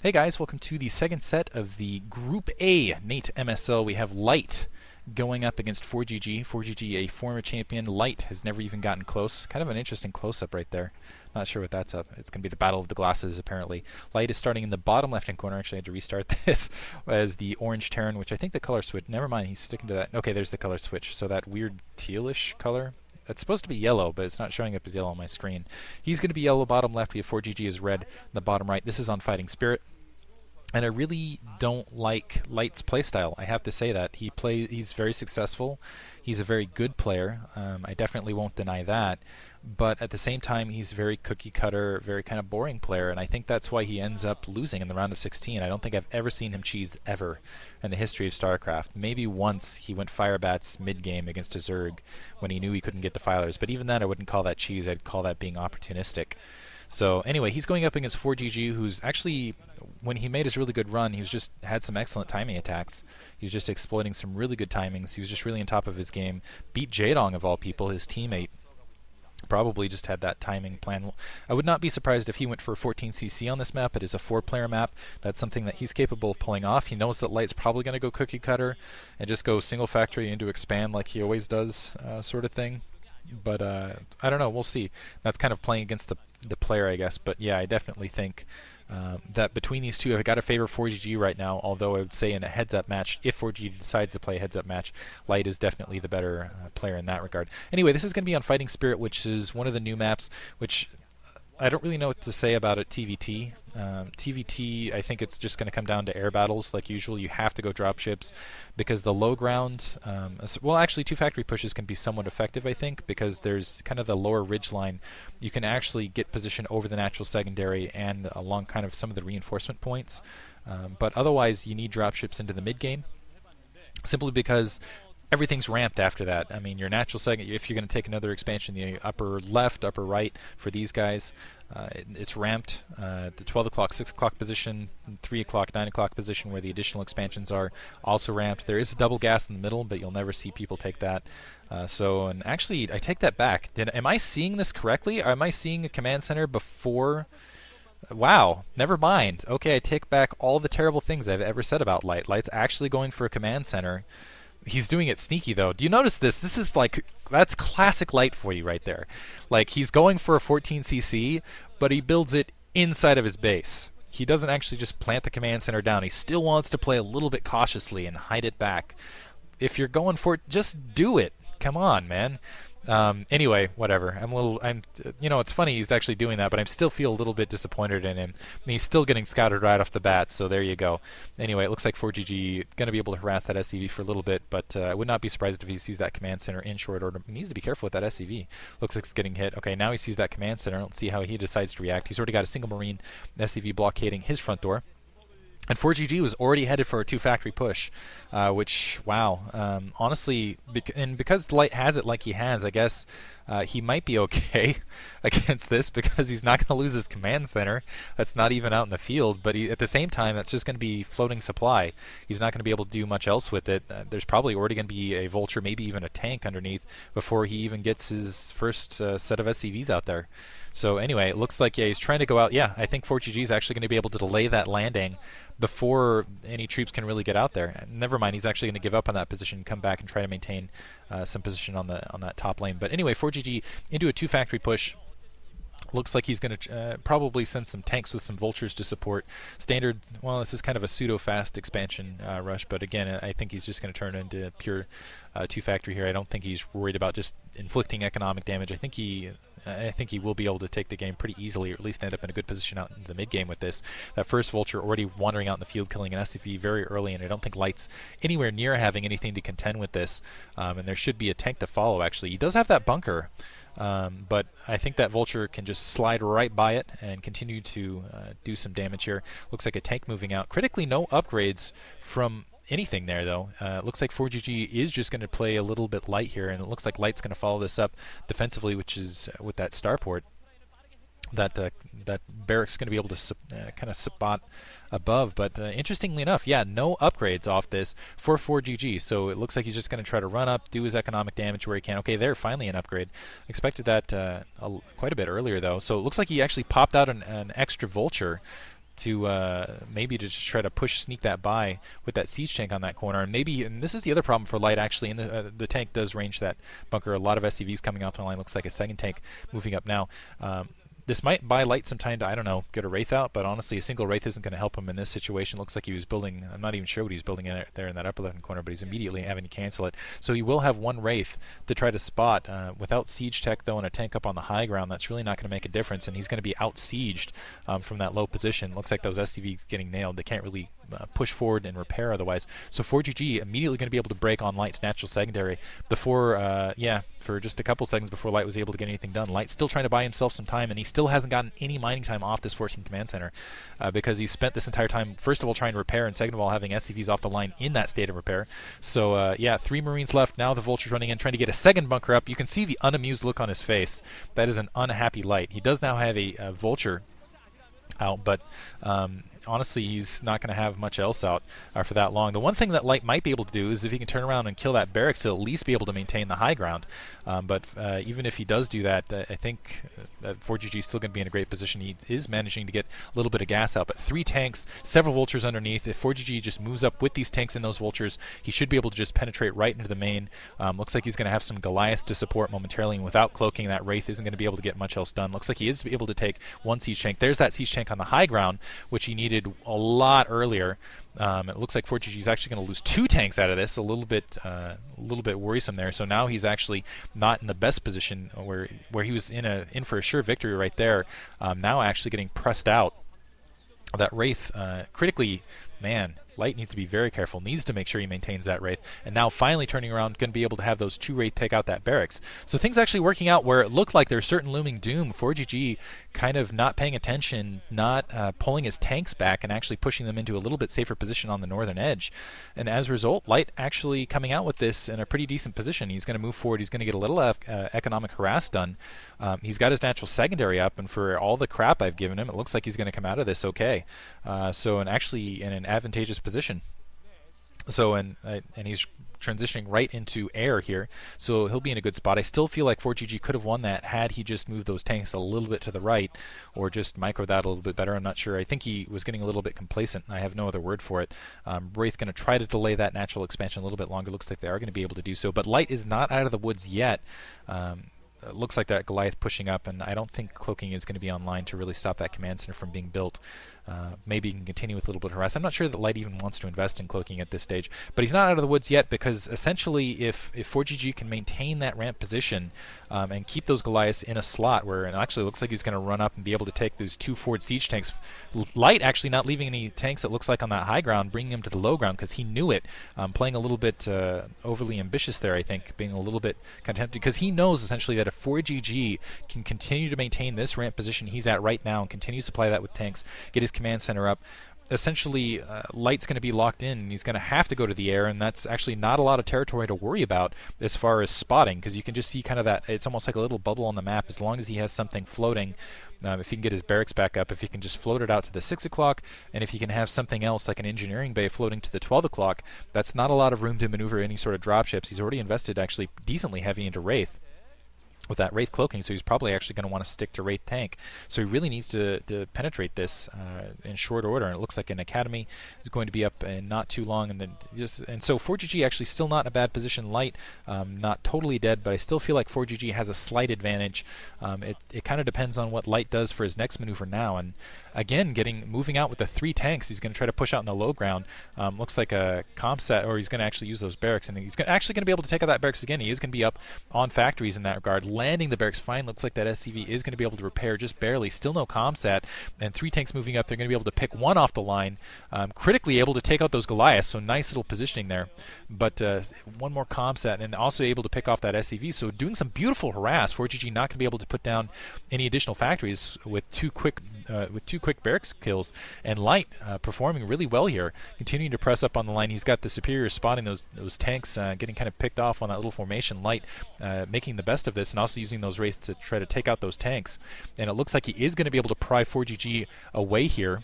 Hey guys, welcome to the second set of the Group A Nate MSL. We have Light going up against Forgg. Forgg, a former champion. Light has never even gotten close. Kind of an interesting close-up right there. Not sure what that's up. It's going to be the battle of the glasses, apparently. Light is starting in the bottom left-hand corner. Actually, I had to restart this as the orange Terran, which I think the color switch. Never mind, he's sticking to that. Okay, there's the color switch. So that weird tealish color. It's supposed to be yellow, but it's not showing up as yellow on my screen. He's going to be yellow bottom left. We have Forgg as red in the bottom right. This is on Fighting Spirit. And I really don't like Light's playstyle. I have to say that. He's very successful. He's a very good player. I definitely won't deny that. But at the same time, he's very cookie cutter, very kind of boring player. And I think that's why he ends up losing in the round of 16. I don't think I've ever seen him cheese ever in the history of StarCraft. Maybe once he went Firebats mid-game against a Zerg when he knew he couldn't get defilers. But even then, I wouldn't call that cheese. I'd call that being opportunistic. So anyway, he's going up against Forgg, who's actually, when he made his really good run, he was just had some excellent timing attacks. He was just exploiting some really good timings. He was just really on top of his game. Beat Jaedong, of all people, his teammate. Probably just had that timing plan. I would not be surprised if he went for 14cc on this map. It is a 4-player map. That's something that he's capable of pulling off. He knows that Light's probably going to go cookie cutter and just go single factory into expand like he always does, sort of thing. But I don't know. We'll see. That's kind of playing against the player, I guess. But yeah, I definitely think that between these two, I've got to favor Forgg right now. Although I would say in a heads-up match, if Forgg decides to play a heads-up match, Light is definitely the better player in that regard. Anyway, this is going to be on Fighting Spirit, which is one of the new maps, which I don't really know what to say about it. TVT. TVT, I think it's just going to come down to air battles like usual. You have to go drop ships because the low ground, well, actually, 2 factory pushes can be somewhat effective, I think, because there's kind of the lower ridge line. You can actually get position over the natural secondary and along kind of some of the reinforcement points. But otherwise, you need drop ships into the mid game simply because everything's ramped after that. I mean, your natural second, if you're going to take another expansion, the upper left, upper right for these guys, it's ramped. The 12 o'clock, 6 o'clock position, 3 o'clock, 9 o'clock position where the additional expansions are also ramped. There is a double gas in the middle, but you'll never see people take that. And actually, I take that back. Am I seeing this correctly? Or am I seeing a command center before? Wow, never mind. Okay, I take back all the terrible things I've ever said about Light. Light's actually going for a command center. He's doing it sneaky, though. Do you notice this? This is like, that's classic Light for you right there. Like, he's going for a 14cc, but he builds it inside of his base. He doesn't actually just plant the command center down. He still wants to play a little bit cautiously and hide it back. If you're going for it, just do it. Come on, man. Anyway, whatever. It's funny he's actually doing that, but I still feel a little bit disappointed in him. And he's still getting scouted right off the bat, so there you go. Anyway, it looks like Forgg going to be able to harass that SCV for a little bit, but I would not be surprised if he sees that command center in short order. He needs to be careful with that SCV. Looks like it's getting hit. Okay, now he sees that command center. Let's see how he decides to react. He's already got a single Marine SCV blockading his front door. And Forgg was already headed for a 2-factory push, which, wow, honestly, because Light has it like he has, I guess he might be okay against this because he's not going to lose his command center. That's not even out in the field, but at the same time, that's just going to be floating supply. He's not going to be able to do much else with it. There's probably already going to be a vulture, maybe even a tank underneath before he even gets his first set of SCVs out there. So anyway, it looks like, yeah, he's trying to go out. Yeah, I think Forgg is actually going to be able to delay that landing before any troops can really get out there. Never mind, he's actually going to give up on that position, come back and try to maintain some position on that top lane. But anyway, Forgg into a 2-factory push. Looks like he's going to probably send some tanks with some vultures to support. Standard, well, this is kind of a pseudo-fast expansion rush, but again, I think he's just going to turn into pure 2-factory here. I don't think he's worried about just inflicting economic damage. I think he will be able to take the game pretty easily, or at least end up in a good position out in the mid-game with this. That first vulture already wandering out in the field, killing an SCV very early, and I don't think Light's anywhere near having anything to contend with this. And there should be a tank to follow, actually. He does have that bunker. But I think that vulture can just slide right by it and continue to do some damage here. Looks like a tank moving out. Critically, no upgrades from anything there, though. Looks like Forgg is just going to play a little bit light here, and it looks like Light's going to follow this up defensively, which is with that starport. That barrack's going to be able to kind of spot above, but interestingly enough, yeah, no upgrades off this for Forgg. So it looks like he's just going to try to run up, do his economic damage where he can. Okay, there, finally an upgrade. Expected that quite a bit earlier, though. So it looks like he actually popped out an extra vulture to maybe to just try to sneak that by with that siege tank on that corner. And maybe, and this is the other problem for Light actually, and the tank does range that bunker. A lot of SCVs coming off the line. Looks like a second tank moving up now. This might buy Light some time to, I don't know, get a Wraith out, but honestly, a single Wraith isn't going to help him in this situation. Looks like he was building, I'm not even sure what he's building there in that upper left corner, but he's immediately having to cancel it. So he will have one Wraith to try to spot. Without Siege Tech, though, and a tank up on the high ground, that's really not going to make a difference, and he's going to be out-sieged from that low position. Looks like those SCVs getting nailed. They can't really push forward and repair otherwise. So Forgg immediately going to be able to break on Light's natural secondary before, for just a couple seconds before Light was able to get anything done. Light's still trying to buy himself some time, and he still hasn't gotten any mining time off this 14 command center because he spent this entire time, first of all, trying to repair, and second of all, having SCVs off the line in that state of repair. So, 3 Marines left. Now the Vulture's running in, trying to get a second bunker up. You can see the unamused look on his face. That is an unhappy Light. He does now have a Vulture out, but honestly, he's not going to have much else out for that long. The one thing that Light might be able to do is if he can turn around and kill that barracks, he'll at least be able to maintain the high ground. But even if he does do that, I think Forgg is still going to be in a great position. He is managing to get a little bit of gas out, but 3 tanks, several Vultures underneath. If Forgg just moves up with these tanks and those Vultures, he should be able to just penetrate right into the main. Looks like he's going to have some Goliaths to support momentarily, and without cloaking, that Wraith isn't going to be able to get much else done. Looks like he is able to take one siege tank. There's that siege tank on the high ground, which he needed a lot earlier. It looks like Forgg is actually going to lose 2 tanks out of this. A little bit worrisome there. So now he's actually not in the best position where he was in for a sure victory right there. Now actually getting pressed out. That Wraith critically, man. Light needs to be very careful, needs to make sure he maintains that Wraith, and now finally turning around, going to be able to have those 2 Wraith take out that barracks. So things actually working out where it looked like there's certain looming doom. Forgg kind of not paying attention, not pulling his tanks back and actually pushing them into a little bit safer position on the northern edge. And as a result, Light actually coming out with this in a pretty decent position. He's going to move forward. He's going to get a little economic harass done. He's got his natural secondary up, and for all the crap I've given him, it looks like he's going to come out of this okay. Actually in an advantageous position. So and he's transitioning right into air here, so he'll be in a good spot. I still feel like Forgg could have won that had he just moved those tanks a little bit to the right, or just micro that a little bit better. I'm not sure. I think he was getting a little bit complacent. I have no other word for it. Wraith going to try to delay that natural expansion a little bit longer. Looks like they are going to be able to do so, but Light is not out of the woods yet. It looks like that Goliath pushing up, and I don't think cloaking is going to be online to really stop that command center from being built. Maybe he can continue with a little bit of harass. I'm not sure that Light even wants to invest in cloaking at this stage, but he's not out of the woods yet, because essentially if Forgg can maintain that ramp position and keep those Goliaths in a slot where it actually looks like he's going to run up and be able to take those 2 forward siege tanks. Light actually not leaving any tanks, it looks like, on that high ground, bringing him to the low ground because he knew it. Playing a little bit overly ambitious there, I think, being a little bit content, because he knows essentially that if Forgg can continue to maintain this ramp position he's at right now and continue to supply that with tanks, get his command center up, essentially Light's going to be locked in, and he's going to have to go to the air, and that's actually not a lot of territory to worry about as far as spotting, because you can just see kind of that, it's almost like a little bubble on the map. As long as he has something floating, if he can get his barracks back up, if he can just float it out to the 6 o'clock, and if he can have something else like an engineering bay floating to the 12 o'clock, that's not a lot of room to maneuver any sort of dropships. He's already invested actually decently heavy into Wraith with that Wraith cloaking, so he's probably actually going to want to stick to Wraith tank. So he really needs to penetrate this in short order, and it looks like an Academy is going to be up in not too long, and so Forgg actually still not in a bad position. Light not totally dead, but I still feel like Forgg has a slight advantage. It kind of depends on what Light does for his next maneuver now, and again moving out with the 3 tanks. He's going to try to push out in the low ground. Looks like a comp set, or he's going to actually use those barracks, and he's actually going to be able to take out that barracks again. He is going to be up on factories in that regard, landing the barracks fine. Looks like that SCV is going to be able to repair just barely. Still no comsat, and 3 tanks moving up. They're going to be able to pick 1 off the line, critically able to take out those Goliaths, so nice little positioning there. But 1 more comsat, and also able to pick off that SCV, so doing some beautiful harass. Forgg not going to be able to put down any additional factories with 2 quick barracks kills, and Light performing really well here, continuing to press up on the line. He's got the superior spotting those tanks, getting kind of picked off on that little formation. Light making the best of this, and also using those Wraiths to try to take out those tanks. And it looks like he is going to be able to pry Forgg away here.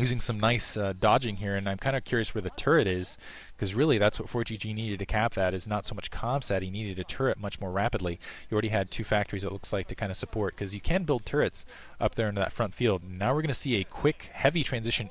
using some nice dodging here, and I'm kind of curious where the turret is, because really that's what Forgg needed to cap that, is not so much comsat, he needed a turret much more rapidly. You already had 2 factories, it looks like, to kind of support, because you can build turrets up there into that front field. Now we're going to see a quick, heavy transition